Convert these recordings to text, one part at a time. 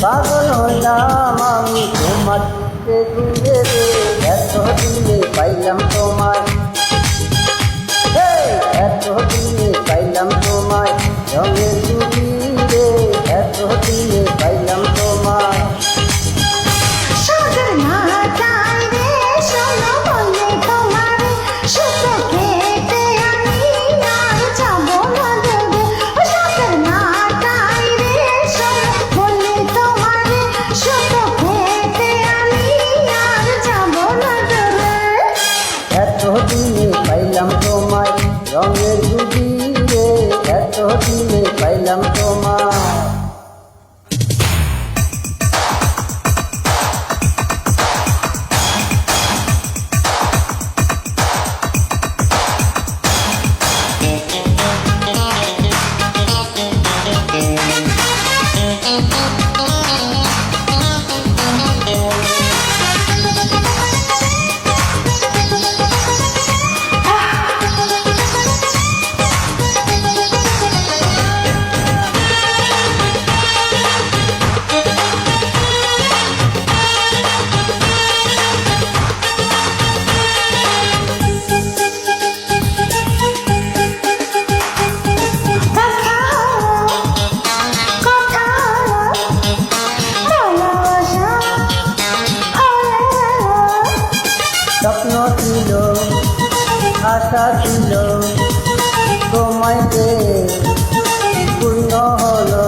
পাগল হলাম আমি তোমার ঘুরে এত দিনে পাইলাম তোমায়, এত দিনে পাইলাম তোমায় রঙের ছবি রে, এত দিনে পাইলাম তোমায়। দিনে পাইলাম তোমায় রঙের ছবি রে, এত দিনে পাইলাম তোমায়। স্বপ্ন ছিল, আশা ছিল, তোমায় পেয়ে পূর্ণ হলো।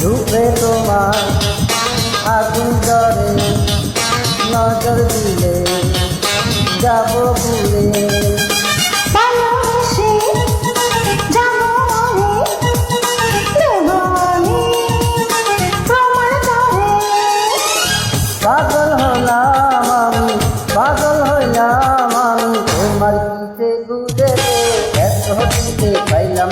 রূপে তোমার আগুন জ্বরে, নজর দিলে যাব ভুলে। পাগল হইলাম আমি তোমার পিছে ঘুরে, এত দিনে পাইলাম।